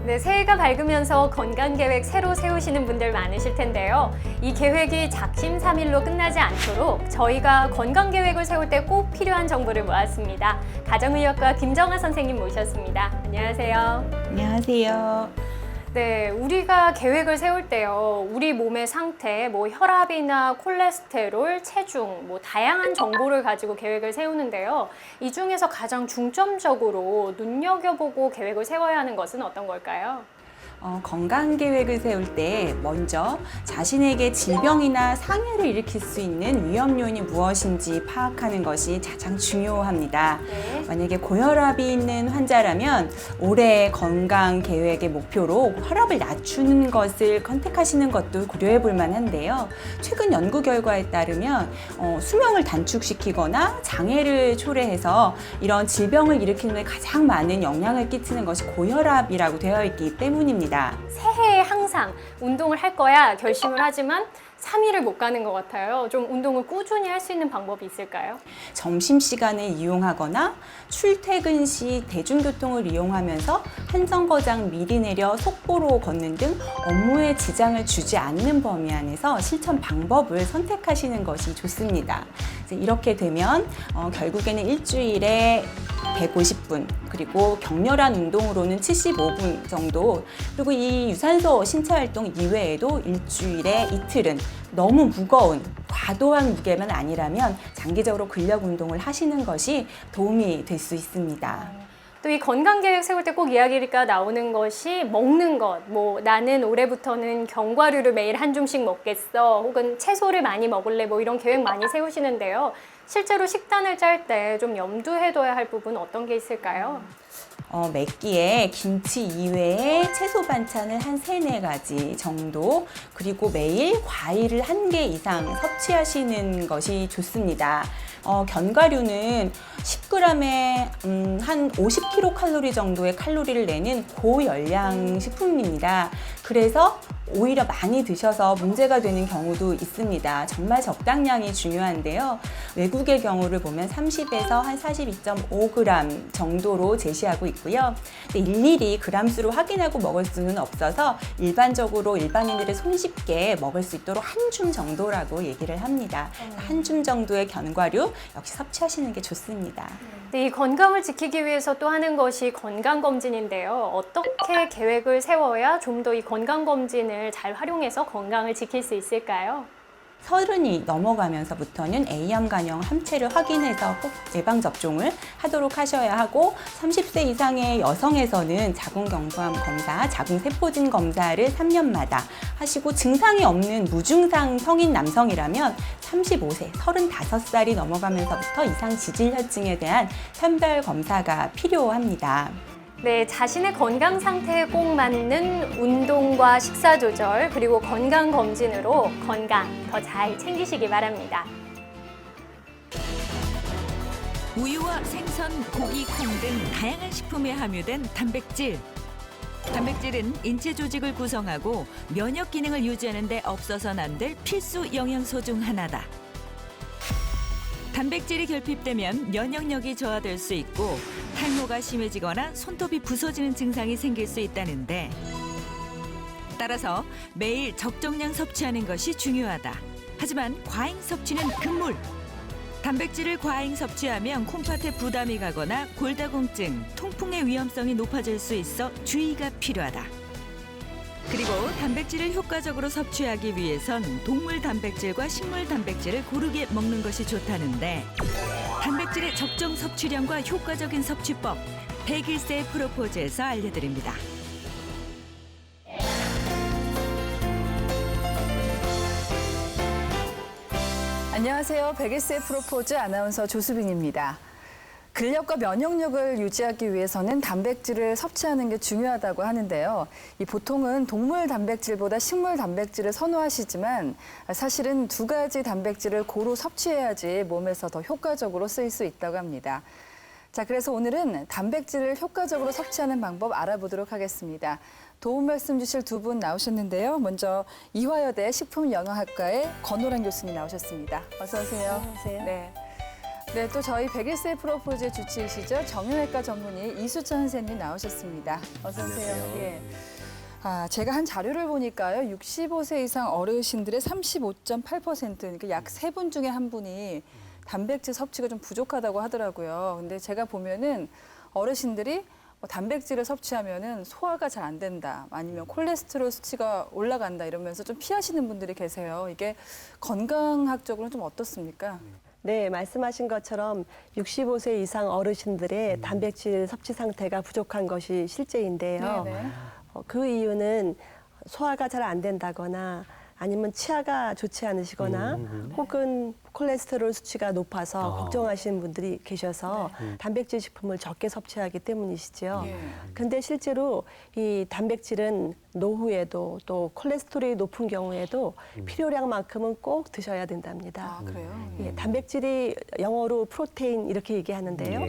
네, 새해가 밝으면서 건강 계획 새로 세우시는 분들 많으실 텐데요. 이 계획이 작심삼일로 끝나지 않도록 저희가 건강 계획을 세울 때 꼭 필요한 정보를 모았습니다. 가정의학과 김정아 선생님 모셨습니다. 안녕하세요. 안녕하세요. 네, 우리가 계획을 세울 때요, 우리 몸의 상태, 혈압이나 콜레스테롤, 체중, 다양한 정보를 가지고 계획을 세우는데요. 이 중에서 가장 중점적으로 눈여겨보고 계획을 세워야 하는 것은 어떤 걸까요? 건강 계획을 세울 때 먼저 자신에게 질병이나 상해를 일으킬 수 있는 위험 요인이 무엇인지 파악하는 것이 가장 중요합니다. 네. 만약에 고혈압이 있는 환자라면 올해 건강 계획의 목표로 혈압을 낮추는 것을 선택하시는 것도 고려해 볼 만한데요. 최근 연구 결과에 따르면 수명을 단축시키거나 장애를 초래해서 이런 질병을 일으키는 데 가장 많은 영향을 끼치는 것이 고혈압이라고 되어 있기 때문입니다. 새해에 항상 운동을 할 거야 결심을 하지만 3일을 못 가는 것 같아요. 좀 운동을 꾸준히 할 수 있는 방법이 있을까요? 점심시간을 이용하거나 출퇴근 시 대중교통을 이용하면서 한 정거장 미리 내려 속보로 걷는 등 업무에 지장을 주지 않는 범위 안에서 실천 방법을 선택하시는 것이 좋습니다. 이렇게 되면 결국에는 일주일에 150분, 그리고 격렬한 운동으로는 75분 정도, 그리고 이 유산소 신체 활동 이외에도 일주일에 이틀은 너무 무거운 과도한 무게만 아니라면 장기적으로 근력 운동을 하시는 것이 도움이 될 수 있습니다. 또 이 건강 계획 세울 때 꼭 이야기가 나오는 것이 먹는 것. 나는 올해부터는 견과류를 매일 한 줌씩 먹겠어. 혹은 채소를 많이 먹을래. 이런 계획 많이 세우시는데요. 실제로 식단을 짤 때 좀 염두해둬야 할 부분 어떤 게 있을까요? 매 끼에 김치 이외에 채소 반찬을 한 3-4가지 정도, 그리고 매일 과일을 1개 이상 섭취하시는 것이 좋습니다. 견과류는 10g에 한 50kcal 정도의 칼로리를 내는 고열량 식품입니다. 그래서 오히려 많이 드셔서 문제가 되는 경우도 있습니다. 정말 적당량이 중요한데요. 외국의 경우를 보면 30에서 한 42.5g 정도로 제시하고 있고요. 근데 일일이 그람수로 확인하고 먹을 수는 없어서 일반적으로 일반인들이 손쉽게 먹을 수 있도록 한 줌 정도라고 얘기를 합니다. 한 줌 정도의 견과류 역시 섭취하시는 게 좋습니다. 네, 이 건강을 지키기 위해서 또 하는 것이 건강검진인데요. 어떻게 계획을 세워야 좀 더 이 건강검진을 잘 활용해서 건강을 지킬 수 있을까요? 30이 넘어가면서부터는 A암 간염 함체를 확인해서 꼭 예방접종을 하도록 하셔야 하고, 30세 이상의 여성에서는 자궁경부암 검사, 자궁세포진 검사를 3년마다 하시고, 증상이 없는 무증상 성인 남성이라면 35세, 35살이 넘어가면서부터 이상 지질혈증에 대한 선별 검사가 필요합니다. 네, 자신의 건강 상태에 꼭 맞는 운동과 식사 조절, 그리고 건강 검진으로 건강 더 잘 챙기시기 바랍니다. 우유와 생선, 고기, 콩 등 다양한 식품에 함유된 단백질. 단백질은 인체 조직을 구성하고 면역 기능을 유지하는 데 없어서는 안 될 필수 영양소 중 하나다. 단백질이 결핍되면 면역력이 저하될 수 있고 탈모가 심해지거나 손톱이 부서지는 증상이 생길 수 있다는데, 따라서 매일 적정량 섭취하는 것이 중요하다. 하지만 과잉 섭취는 금물. 단백질을 과잉 섭취하면 콩팥에 부담이 가거나 골다공증, 통풍의 위험성이 높아질 수 있어 주의가 필요하다. 그리고 단백질을 효과적으로 섭취하기 위해선 동물 단백질과 식물 단백질을 고르게 먹는 것이 좋다는데, 단백질의 적정 섭취량과 효과적인 섭취법, 101세 프로포즈에서 알려드립니다. 안녕하세요. 101세 프로포즈 아나운서 조수빈입니다. 근력과 면역력을 유지하기 위해서는 단백질을 섭취하는 게 중요하다고 하는데요. 보통은 동물 단백질보다 식물 단백질을 선호하시지만 사실은 2가지 단백질을 고루 섭취해야지 몸에서 더 효과적으로 쓰일 수 있다고 합니다. 자, 그래서 오늘은 단백질을 효과적으로 섭취하는 방법 알아보도록 하겠습니다. 도움 말씀 주실 2분 나오셨는데요. 먼저 이화여대 식품영양학과의 권호란 교수님 나오셨습니다. 어서 오세요. 안녕하세요. 네. 네, 또 저희 101세 프로포즈 주치의시죠. 정형외과 전문의 이수천 선생님 나오셨습니다. 어서 오세요. 예. 제가 한 자료를 보니까요. 65세 이상 어르신들의 35.8%, 그러니까 약 3분 중에 1분이 단백질 섭취가 좀 부족하다고 하더라고요. 근데 제가 보면은 어르신들이 단백질을 섭취하면은 소화가 잘 안 된다, 아니면 콜레스테롤 수치가 올라간다 이러면서 좀 피하시는 분들이 계세요. 이게 건강학적으로는 좀 어떻습니까? 네, 말씀하신 것처럼 65세 이상 어르신들의 단백질 섭취 상태가 부족한 것이 실제인데요. 네네. 그 이유는 소화가 잘 안 된다거나 아니면 치아가 좋지 않으시거나 혹은 콜레스테롤 수치가 높아서 걱정하시는 분들이 계셔서 단백질 식품을 적게 섭취하기 때문이시죠. 예. 근데 실제로 이 단백질은 노후에도 또 콜레스테롤이 높은 경우에도 필요량만큼은 꼭 드셔야 된답니다. 아, 그래요? 예, 단백질이 영어로 프로테인 이렇게 얘기하는데요.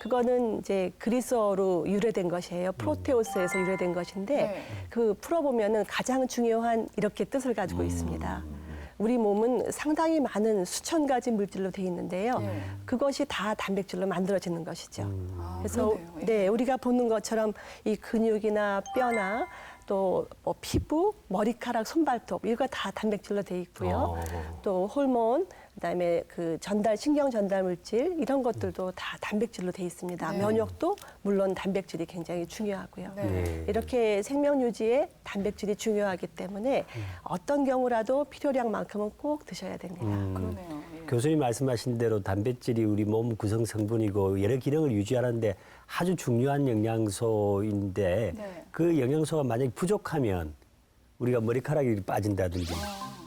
그거는 이제 그리스어로 유래된 것이에요. 프로테오스에서 유래된 것인데 네. 그 풀어보면은 가장 중요한 이렇게 뜻을 가지고 있습니다. 우리 몸은 상당히 많은 수천 가지 물질로 돼 있는데요. 네. 그것이 다 단백질로 만들어지는 것이죠. 그래서 그러네요. 예. 네, 우리가 보는 것처럼 이 근육이나 뼈나 또 뭐 피부, 머리카락, 손발톱 이거 다 단백질로 돼 있고요. 또 호르몬, 그다음에 그 신경 전달 물질 이런 것들도 다 단백질로 돼 있습니다. 네. 면역도 물론 단백질이 굉장히 중요하고요. 네. 이렇게 생명 유지에 단백질이 중요하기 때문에 어떤 경우라도 필요량만큼은 꼭 드셔야 됩니다. 그러네요. 예. 교수님 말씀하신 대로 단백질이 우리 몸 구성 성분이고 여러 기능을 유지하는데 아주 중요한 영양소인데 네. 그 영양소가 만약에 부족하면 우리가 머리카락이 빠진다든지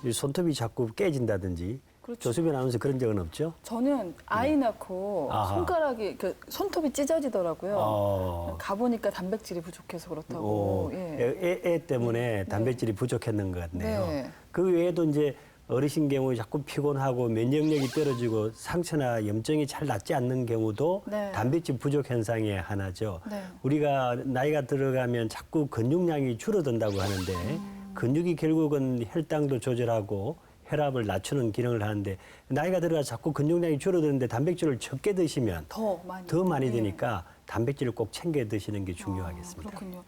이 손톱이 자꾸 깨진다든지 그렇죠. 조수빈 아나운서 그런 적은 없죠? 저는 아이 낳고 아하. 손가락이 손톱이 찢어지더라고요. 가보니까 단백질이 부족해서 그렇다고. 예. 애 때문에 단백질이 부족했는 것 같네요. 네. 그 외에도 이제 어르신 경우에 자꾸 피곤하고 면역력이 떨어지고 상처나 염증이 잘 낫지 않는 경우도 네. 단백질 부족 현상의 하나죠. 네. 우리가 나이가 들어가면 자꾸 근육량이 줄어든다고 하는데 근육이 결국은 혈당도 조절하고 혈압을 낮추는 기능을 하는데 나이가 들어가 자꾸 근육량이 줄어드는데 단백질을 적게 드시면 더 많이 예. 드니까 단백질을 꼭 챙겨 드시는 게 중요하겠습니다. 그렇군요.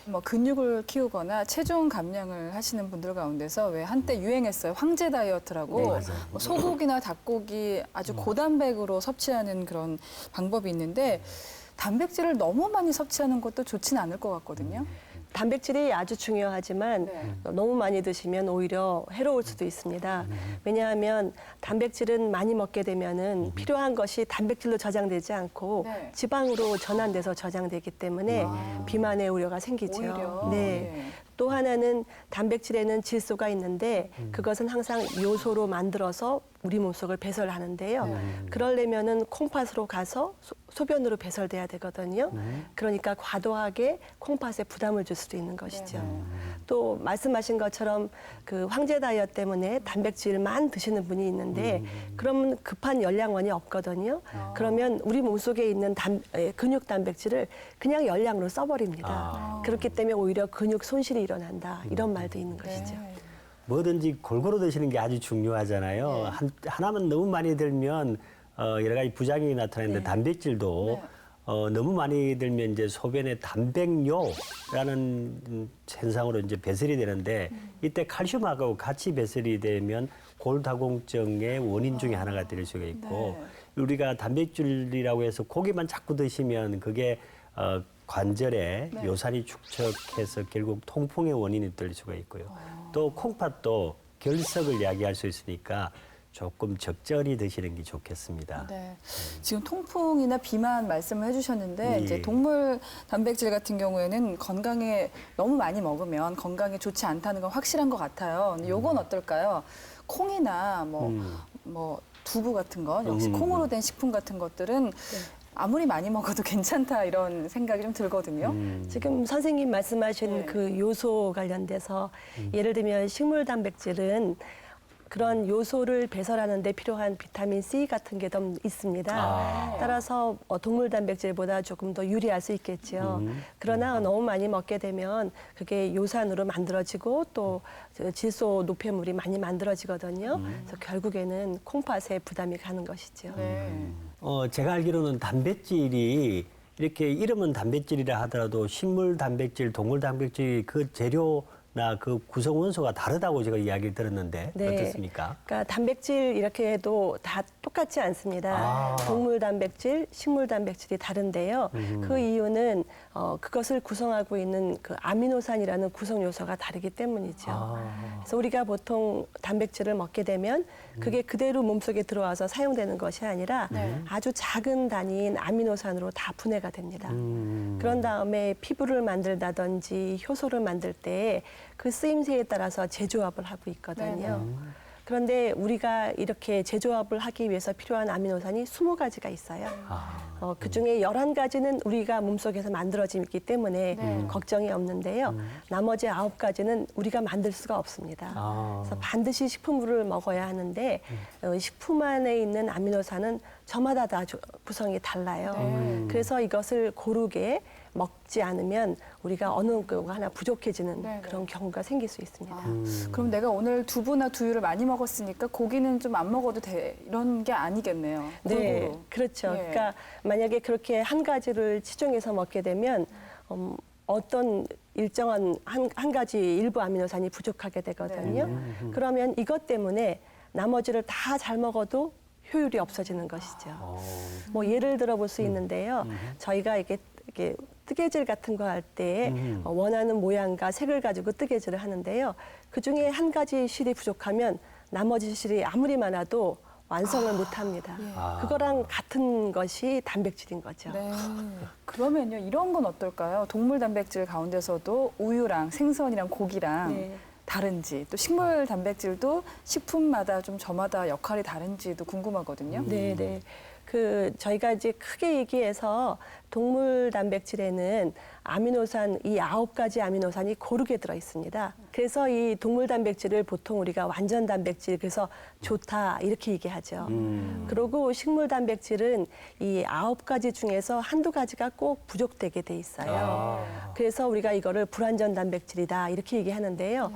뭐 근육을 키우거나 체중 감량을 하시는 분들 가운데서 왜 한때 유행했어요. 황제 다이어트라고 네, 맞아요. 뭐 소고기나 닭고기 아주 고단백으로 섭취하는 그런 방법이 있는데 단백질을 너무 많이 섭취하는 것도 좋지는 않을 것 같거든요. 단백질이 아주 중요하지만 네. 너무 많이 드시면 오히려 해로울 수도 있습니다. 왜냐하면 단백질은 많이 먹게 되면은 필요한 것이 단백질로 저장되지 않고 네. 지방으로 전환돼서 저장되기 때문에 비만의 우려가 생기죠. 오히려. 네. 네. 또 하나는 단백질에는 질소가 있는데 그것은 항상 요소로 만들어서 우리 몸속을 배설하는데요. 그러려면은 콩팥으로 가서 소변으로 배설돼야 되거든요. 그러니까 과도하게 콩팥에 부담을 줄 수도 있는 것이죠. 또 말씀하신 것처럼 그 황제 다이어트 때문에 단백질만 드시는 분이 있는데 그러면 급한 열량원이 없거든요. 그러면 우리 몸속에 있는 근육 단백질을 그냥 열량으로 써버립니다. 그렇기 때문에 오히려 근육 손실이 일어난다. 이런 말도 있는 것이죠. 뭐든지 골고루 드시는 게 아주 중요하잖아요. 하나만 너무 많이 들면 여러 가지 부작용이 나타나는데 단백질도 너무 많이 들면 이제 소변에 단백뇨라는 현상으로 이제 배설이 되는데 이때 칼슘하고 같이 배설이 되면 골다공증의 원인 중에 하나가 될 수가 있고 우리가 단백질이라고 해서 고기만 자꾸 드시면 그게 관절에 요산이 축적해서 결국 통풍의 원인이 될 수가 있고요. 또 콩팥도 결석을 야기할 수 있으니까 조금 적절히 드시는 게 좋겠습니다. 네. 지금 통풍이나 비만 말씀을 해주셨는데 이제 동물 단백질 같은 경우에는 건강에 너무 많이 먹으면 건강에 좋지 않다는 건 확실한 것 같아요. 근데 요건 어떨까요? 콩이나 뭐 두부 같은 건 역시 콩으로 된 식품 같은 것들은 아무리 많이 먹어도 괜찮다 이런 생각이 좀 들거든요. 지금 선생님 말씀하신 네. 그 요소 관련돼서 예를 들면 식물 단백질은 그런 요소를 배설하는 데 필요한 비타민 C 같은 게 좀 있습니다. 따라서 동물 단백질보다 조금 더 유리할 수 있겠죠. 그러나 너무 많이 먹게 되면 그게 요산으로 만들어지고 또 질소 노폐물이 많이 만들어지거든요. 그래서 결국에는 콩팥에 부담이 가는 것이죠. 제가 알기로는 단백질이 이렇게 이름은 단백질이라 하더라도 식물 단백질, 동물 단백질 그 재료나 그 구성 원소가 다르다고 제가 이야기를 들었는데 어떻습니까? 그러니까 단백질 이렇게 해도 다 똑같지 않습니다. 동물 단백질, 식물 단백질이 다른데요. 그 이유는 그것을 구성하고 있는 그 아미노산이라는 구성 요소가 다르기 때문이죠. 그래서 우리가 보통 단백질을 먹게 되면 그게 그대로 몸속에 들어와서 사용되는 것이 아니라 아주 작은 단위인 아미노산으로 다 분해가 됩니다. 그런 다음에 피부를 만들다든지 효소를 만들 때 그 쓰임새에 따라서 제조합을 하고 있거든요. 그런데 우리가 이렇게 제조합을 하기 위해서 필요한 아미노산이 20가지가 있어요. 그중에 11가지는 우리가 몸속에서 만들어지기 때문에 걱정이 없는데요. 나머지 9가지는 우리가 만들 수가 없습니다. 그래서 반드시 식품을 먹어야 하는데 식품 안에 있는 아미노산은 저마다 다 구성이 달라요. 그래서 이것을 고르게 먹지 않으면 우리가 어느 거 하나 부족해지는 그런 경우가 생길 수 있습니다. 그럼 내가 오늘 두부나 두유를 많이 먹었으니까 고기는 좀 안 먹어도 돼 이런 게 아니겠네요. 네, 골고루. 그렇죠. 예. 그러니까 만약에 그렇게 한 가지를 치중해서 먹게 되면 어떤 일정한 한 가지 일부 아미노산이 부족하게 되거든요. 그러면 이것 때문에 나머지를 다 잘 먹어도 효율이 없어지는 것이죠. 뭐 예를 들어 볼 수 있는데요. 저희가 이게 뜨개질 같은 거 할 때 원하는 모양과 색을 가지고 뜨개질을 하는데요. 그중에 한 가지 실이 부족하면 나머지 실이 아무리 많아도 완성을 못합니다. 그거랑 같은 것이 단백질인 거죠. 네. 그러면요 이런 건 어떨까요? 동물 단백질 가운데서도 우유랑 생선이랑 고기랑 네. 다른지 또 식물 단백질도 식품마다 좀 저마다 역할이 다른지도 궁금하거든요. 네, 네. 저희가 이제 크게 얘기해서 동물 단백질에는 아미노산, 이 9가지 아미노산이 고르게 들어 있습니다. 그래서 이 동물 단백질을 보통 우리가 완전 단백질, 그래서 좋다, 이렇게 얘기하죠. 그리고 식물 단백질은 이 9가지 중에서 한두 가지가 꼭 부족되게 돼 있어요. 그래서 우리가 이거를 불완전 단백질이다, 이렇게 얘기하는데요.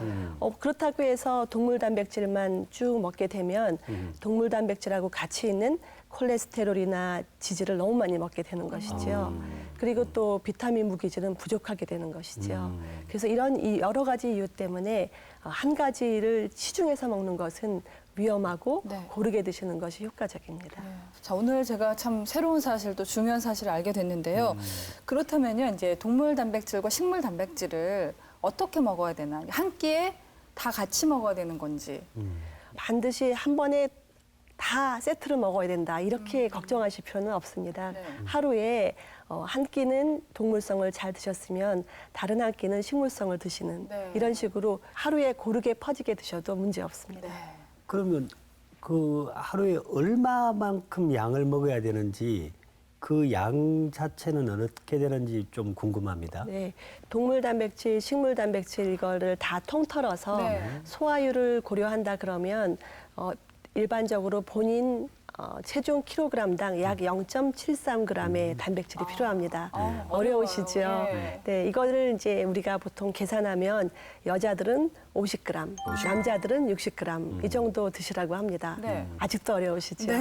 그렇다고 해서 동물 단백질만 쭉 먹게 되면 동물 단백질하고 같이 있는 콜레스테롤이나 지질을 너무 많이 먹게 되는 것이죠. 그리고 또 비타민 무기질은 부족하게 되는 것이죠. 그래서 이런 이 여러 가지 이유 때문에 한 가지를 시중해서 먹는 것은 위험하고 고르게 드시는 것이 효과적입니다. 자, 오늘 제가 참 새로운 사실 또 중요한 사실을 알게 됐는데요. 그렇다면요, 이제 동물 단백질과 식물 단백질을 어떻게 먹어야 되나? 한 끼에 다 같이 먹어야 되는 건지. 반드시 한 번에 다 세트를 먹어야 된다. 이렇게 걱정하실 필요는 없습니다. 하루에 한 끼는 동물성을 잘 드셨으면 다른 한 끼는 식물성을 드시는 이런 식으로 하루에 고르게 퍼지게 드셔도 문제 없습니다. 그러면 그 하루에 얼마만큼 양을 먹어야 되는지 그 양 자체는 어떻게 되는지 좀 궁금합니다. 네, 동물 단백질, 식물 단백질 이거를 다 통틀어서 소화율을 고려한다 그러면 일반적으로 본인 체중 킬로그램당 약 0.73g의 단백질이 필요합니다. 어려우시죠? 네, 이거를 이제 우리가 보통 계산하면 여자들은 50g, 남자들은 60g 이 정도 드시라고 합니다. 아직도 어려우시죠?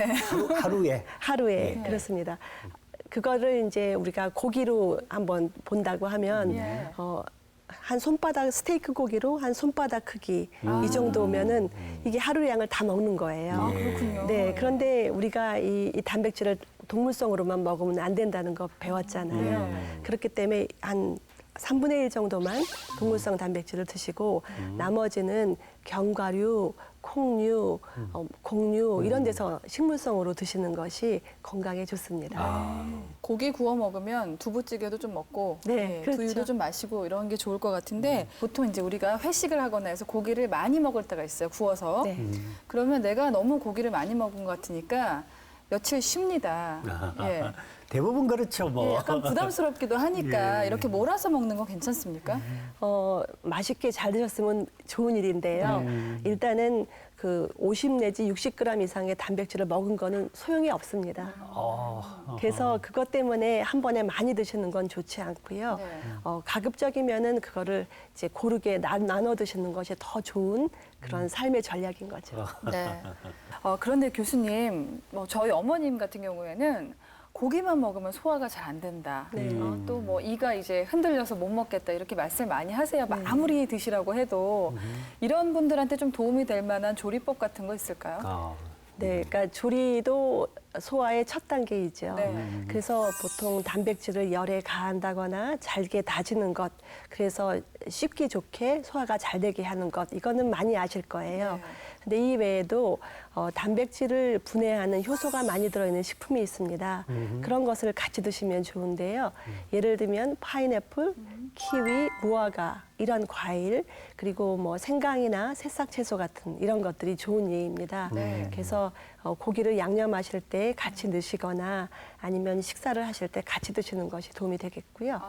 하루에? 하루에 그렇습니다. 그거를 이제 우리가 고기로 한번 본다고 하면 한 손바닥 스테이크 고기로 한 손바닥 크기 이 정도면은 이게 하루 양을 다 먹는 거예요. 그렇군요. 네, 그런데 우리가 이 단백질을 동물성으로만 먹으면 안 된다는 거 배웠잖아요. 그렇기 때문에 한 3분의 1 정도만 동물성 단백질을 드시고 나머지는 견과류, 콩류, 곡류 이런 데서 식물성으로 드시는 것이 건강에 좋습니다. 고기 구워 먹으면 두부찌개도 좀 먹고 그렇죠. 두유도 좀 마시고 이런 게 좋을 것 같은데 보통 이제 우리가 회식을 하거나 해서 고기를 많이 먹을 때가 있어요. 구워서. 그러면 내가 너무 고기를 많이 먹은 것 같으니까 며칠 쉽니다. 대부분 그렇죠, 뭐. 예, 약간 부담스럽기도 하니까 예. 이렇게 몰아서 먹는 건 괜찮습니까? 맛있게 잘 드셨으면 좋은 일인데요. 일단은 그 50 내지 60g 이상의 단백질을 먹은 거는 소용이 없습니다. 그래서 그것 때문에 한 번에 많이 드시는 건 좋지 않고요. 네. 가급적이면은 그거를 이제 고르게 나눠 드시는 것이 더 좋은 그런 삶의 전략인 거죠. 네. 그런데 교수님, 뭐 저희 어머님 같은 경우에는 고기만 먹으면 소화가 잘 안 된다. 네. 또 뭐 이가 이제 흔들려서 못 먹겠다 이렇게 말씀 많이 하세요. 아무리 드시라고 해도 이런 분들한테 좀 도움이 될 만한 조리법 같은 거 있을까요? 네, 그러니까 조리도 소화의 첫 단계이죠. 네. 그래서 보통 단백질을 열에 가한다거나 잘게 다지는 것, 그래서 씹기 좋게 소화가 잘 되게 하는 것, 이거는 많이 아실 거예요. 네. 근데 이 외에도 단백질을 분해하는 효소가 많이 들어있는 식품이 있습니다. 그런 것을 같이 드시면 좋은데요. 예를 들면 파인애플, 키위, 무화과 이런 과일, 그리고 뭐 생강이나 새싹 채소 같은 이런 것들이 좋은 예입니다. 네. 그래서 고기를 양념하실 때 같이 넣으시거나 아니면 식사를 하실 때 같이 드시는 것이 도움이 되겠고요.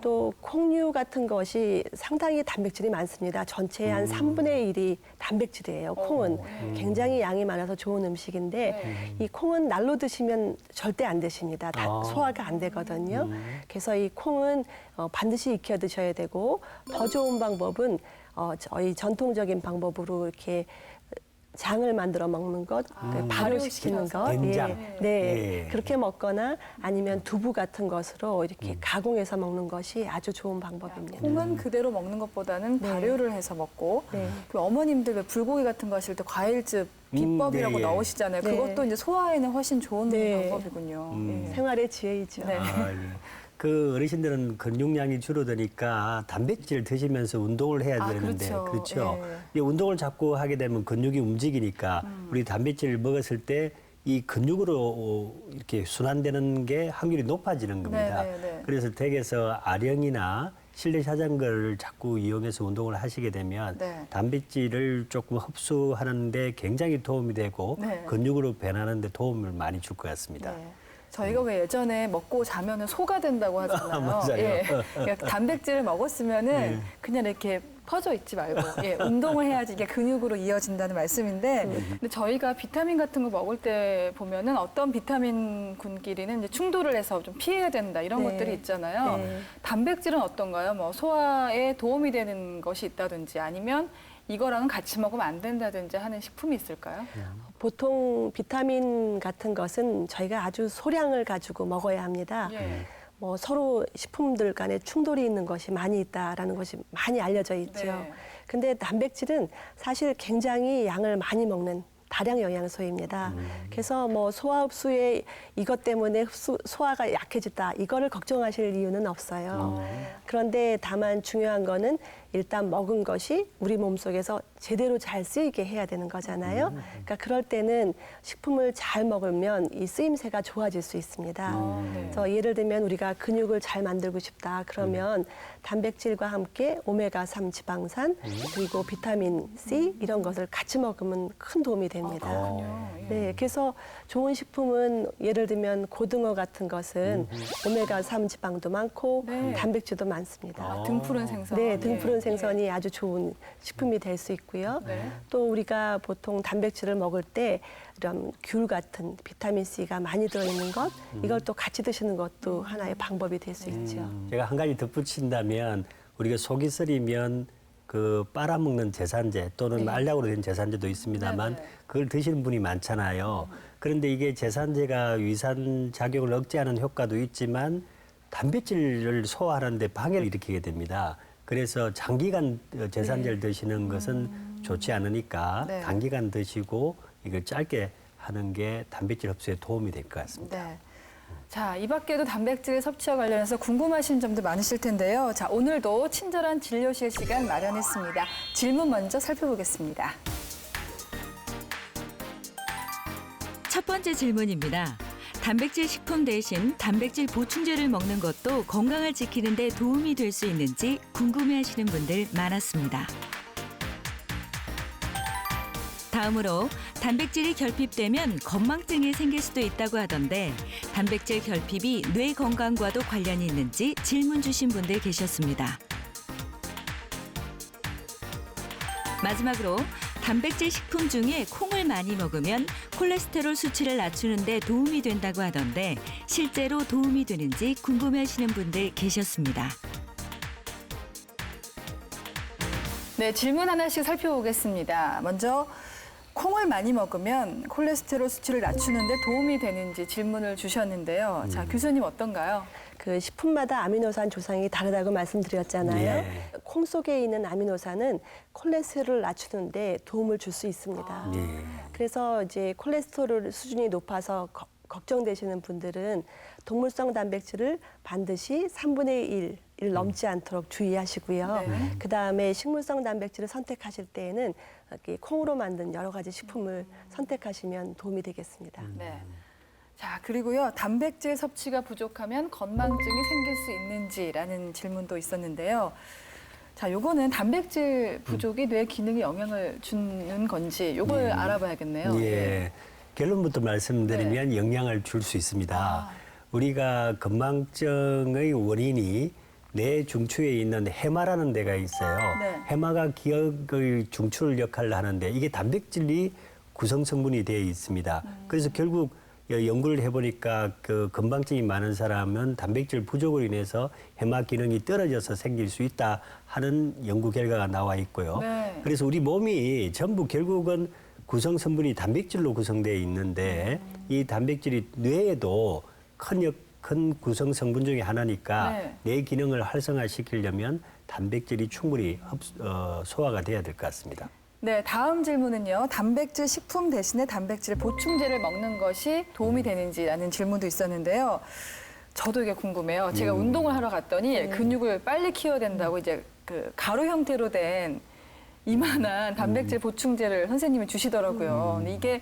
또 콩류 같은 것이 상당히 단백질이 많습니다. 전체의 한 3분의 1이 단백질이에요. 콩은 굉장히 양이 많아서 좋은 음식인데 이 콩은 날로 드시면 절대 안 되십니다. 소화가 안 되거든요. 그래서 이 콩은 반드시 익혀 드셔야 되고 더 좋은 방법은 저희 전통적인 방법으로 이렇게 장을 만들어 먹는 것, 발효시키는 것, 된장. 네, 예. 그렇게 먹거나 아니면 두부 같은 것으로 이렇게 가공해서 먹는 것이 아주 좋은 방법입니다. 콩은 그대로 먹는 것보다는 네. 발효를 해서 먹고 네. 그 어머님들 왜 불고기 같은 거 하실 때 과일즙 비법이라고 네, 예. 넣으시잖아요. 네. 그것도 이제 소화에는 훨씬 좋은 네. 방법이군요. 예. 생활의 지혜이죠. 네. 예. 그 어르신들은 근육량이 줄어드니까 단백질 드시면서 운동을 해야 되는데 그렇죠. 예. 이 운동을 자꾸 하게 되면 근육이 움직이니까 우리 단백질을 먹었을 때 이 근육으로 이렇게 순환되는 게 확률이 높아지는 겁니다. 네. 그래서 댁에서 아령이나 실내 자전거를 자꾸 이용해서 운동을 하시게 되면 네. 단백질을 조금 흡수하는데 굉장히 도움이 되고 네. 근육으로 변하는데 도움을 많이 줄 것 같습니다. 네. 저희가 왜 예전에 먹고 자면은 소가 된다고 하잖아요. 맞아요. 예. 그러니까 단백질을 먹었으면은 그냥 이렇게 퍼져 있지 말고 운동을 해야지 이게 근육으로 이어진다는 말씀인데 근데 저희가 비타민 같은 거 먹을 때 보면은 어떤 비타민군끼리는 이제 충돌을 해서 좀 피해야 된다 이런 네. 것들이 있잖아요. 네. 단백질은 어떤가요? 뭐 소화에 도움이 되는 것이 있다든지 아니면 이거랑은 같이 먹으면 안 된다든지 하는 식품이 있을까요? 보통 비타민 같은 것은 저희가 아주 소량을 가지고 먹어야 합니다. 예. 뭐 서로 식품들 간에 충돌이 있는 것이 많이 있다라는 것이 많이 알려져 있죠. 네. 근데 단백질은 사실 굉장히 양을 많이 먹는 다량 영양소입니다. 그래서 뭐 소화 흡수에 이것 때문에 소화가 약해졌다 이거를 걱정하실 이유는 없어요. 그런데 다만 중요한 거는 일단 먹은 것이 우리 몸속에서 제대로 잘 쓰이게 해야 되는 거잖아요. 그러니까 그럴 때는 식품을 잘 먹으면 이 쓰임새가 좋아질 수 있습니다. 네. 그래서 예를 들면 우리가 근육을 잘 만들고 싶다 그러면 단백질과 함께 오메가3 지방산 그리고 비타민 C 이런 것을 같이 먹으면 큰 도움이 됩니다. 예. 네, 그래서 좋은 식품은 예를 들면 고등어 같은 것은 오메가3 지방도 많고 네. 단백질도 많습니다. 등푸른 생선. 네, 등푸른 예. 생선이 아주 좋은 식품이 될 수 있고요. 네. 또 우리가 보통 단백질을 먹을 때 이런 귤 같은 비타민 C가 많이 들어있는 것 이걸 또 같이 드시는 것도 하나의 방법이 될 수 있죠. 제가 한 가지 덧붙인다면 우리가 속이 쓰리면 그 빨아먹는 제산제 또는 알약으로 된 제산제도 있습니다만 네네. 그걸 드시는 분이 많잖아요. 그런데 이게 제산제가 위산 작용을 억제하는 효과도 있지만 단백질을 소화하는데 방해를 일으키게 됩니다. 그래서 장기간 제산제를 드시는 것은 좋지 않으니까 네. 단기간 드시고 이걸 짧게 하는 게 단백질 흡수에 도움이 될 것 같습니다. 네. 자, 이 밖에도 단백질 섭취와 관련해서 궁금하신 점도 많으실 텐데요. 자, 오늘도 친절한 진료실 시간 마련했습니다. 질문 먼저 살펴보겠습니다. 첫 번째 질문입니다. 단백질 식품 대신 단백질 보충제를 먹는 것도 건강을 지키는 데 도움이 될 수 있는지 궁금해하시는 분들 많았습니다. 다음으로 단백질이 결핍되면 건망증이 생길 수도 있다고 하던데 단백질 결핍이 뇌 건강과도 관련이 있는지 질문 주신 분들 계셨습니다. 마지막으로 단백질 식품 중에 콩을 많이 먹으면 콜레스테롤 수치를 낮추는 데 도움이 된다고 하던데 실제로 도움이 되는지 궁금해하시는 분들 계셨습니다. 네, 질문 하나씩 살펴보겠습니다. 먼저 콩을 많이 먹으면 콜레스테롤 수치를 낮추는데 도움이 되는지 질문을 주셨는데요. 자, 교수님 어떤가요? 그 식품마다 아미노산 조상이 다르다고 말씀드렸잖아요. 예. 콩 속에 있는 아미노산은 콜레스테롤을 낮추는데 도움을 줄 수 있습니다. 예. 그래서 이제 콜레스테롤 수준이 높아서 걱정되시는 분들은 동물성 단백질을 반드시 3분의 1을 넘지 않도록 주의하시고요. 네. 그다음에 식물성 단백질을 선택하실 때에는 이렇게 콩으로 만든 여러 가지 식품을 선택하시면 도움이 되겠습니다. 네. 자, 그리고요. 단백질 섭취가 부족하면 건망증이 생길 수 있는지라는 질문도 있었는데요. 자, 요거는 단백질 부족이 뇌 기능에 영향을 주는 건지 요걸 알아봐야겠네요. 예. 결론부터 말씀드리면 영향을 줄 수 있습니다. 우리가 건망증의 원인이 뇌 중추에 있는 해마라는 데가 있어요. 네. 해마가 기억의 중추 역할을 하는데 이게 단백질이 구성 성분이 되어 있습니다. 그래서 결국 연구를 해보니까 그 건망증이 많은 사람은 단백질 부족으로 인해서 해마 기능이 떨어져서 생길 수 있다 하는 연구 결과가 나와 있고요. 네. 그래서 우리 몸이 전부 결국은 구성 성분이 단백질로 구성되어 있는데 이 단백질이 뇌에도 큰 구성 성분 중에 하나니까 네. 뇌 기능을 활성화시키려면 단백질이 충분히 소화가 돼야 될 것 같습니다. 네, 다음 질문은요. 단백질 식품 대신에 단백질 보충제를 먹는 것이 도움이 되는지라는 질문도 있었는데요. 저도 이게 궁금해요. 제가 운동을 하러 갔더니 근육을 빨리 키워야 된다고 이제 그 가루 형태로 된 이만한 단백질 보충제를 선생님이 주시더라고요. 근데 이게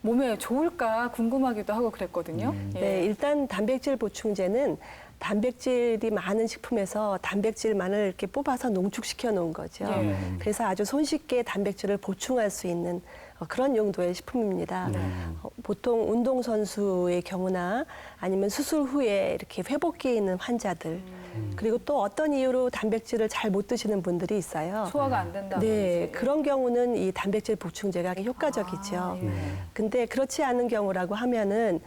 몸에 좋을까 궁금하기도 하고 그랬거든요. 예. 네, 일단 단백질 보충제는 단백질이 많은 식품에서 단백질만을 이렇게 뽑아서 농축시켜 놓은 거죠. 예. 그래서 아주 손쉽게 단백질을 보충할 수 있는 그런 용도의 식품입니다. 보통 운동선수의 경우나 아니면 수술 후에 이렇게 회복기에 있는 환자들 그리고 또 어떤 이유로 단백질을 잘 못 드시는 분들이 있어요. 소화가 안 된다든지. 네, 그런 경우는 이 단백질 보충제가 효과적이죠. 근데 그렇지 않은 경우라고 하면은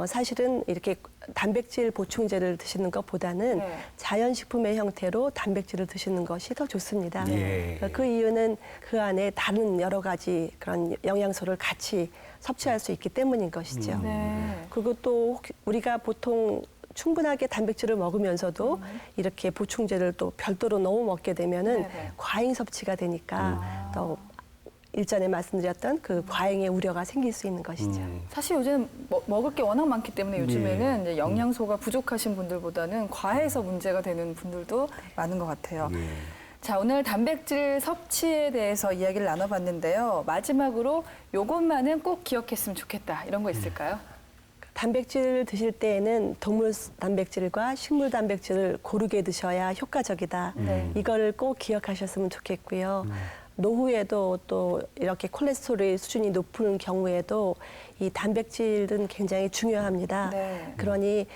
사실은 이렇게 단백질 보충제를 드시는 것보다는 네. 자연식품의 형태로 단백질을 드시는 것이 더 좋습니다. 예. 그 이유는 그 안에 다른 여러 가지 그런 영양소를 같이 섭취할 수 있기 때문인 것이죠. 네. 그리고 또 우리가 보통 충분하게 단백질을 먹으면서도 이렇게 보충제를 또 별도로 너무 먹게 되면은 네네. 과잉 섭취가 되니까 또 일전에 말씀드렸던 그 과잉의 우려가 생길 수 있는 것이죠. 사실 요즘 먹을 게 워낙 많기 때문에 요즘에는 이제 영양소가 부족하신 분들보다는 과해서 문제가 되는 분들도 많은 것 같아요. 자, 오늘 단백질 섭취에 대해서 이야기를 나눠봤는데요. 마지막으로 요것만은 꼭 기억했으면 좋겠다. 이런 거 있을까요? 단백질을 드실 때에는 동물 단백질과 식물 단백질을 고르게 드셔야 효과적이다. 이거를 꼭 기억하셨으면 좋겠고요. 노후에도 또 이렇게 콜레스테롤의 수준이 높은 경우에도 이 단백질은 굉장히 중요합니다. 네. 그러니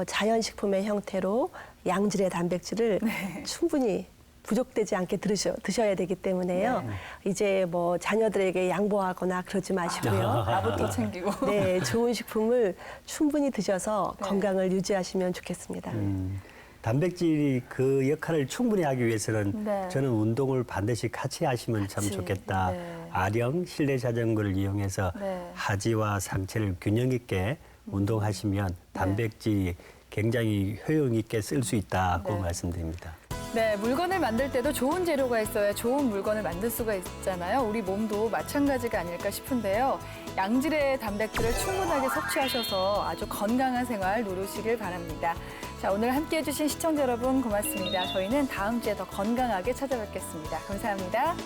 자연식품의 형태로 양질의 단백질을 충분히 부족되지 않게 드셔야 되기 때문에요. 이제 뭐 자녀들에게 양보하거나 그러지 마시고요. 나부터 챙기고. 네, 좋은 식품을 충분히 드셔서 건강을 유지하시면 좋겠습니다. 단백질이 그 역할을 충분히 하기 위해서는 네. 저는 운동을 반드시 같이 하시면 참 좋겠다. 네. 아령 실내 자전거를 이용해서 네. 하지와 상체를 균형 있게 운동하시면 단백질이 굉장히 효용 있게 쓸 수 있다고 네. 말씀드립니다. 네, 물건을 만들 때도 좋은 재료가 있어야 좋은 물건을 만들 수가 있잖아요. 우리 몸도 마찬가지가 아닐까 싶은데요. 양질의 단백질을 충분하게 섭취하셔서 아주 건강한 생활 누리시길 바랍니다. 자, 오늘 함께해 주신 시청자 여러분 고맙습니다. 저희는 다음 주에 더 건강하게 찾아뵙겠습니다. 감사합니다.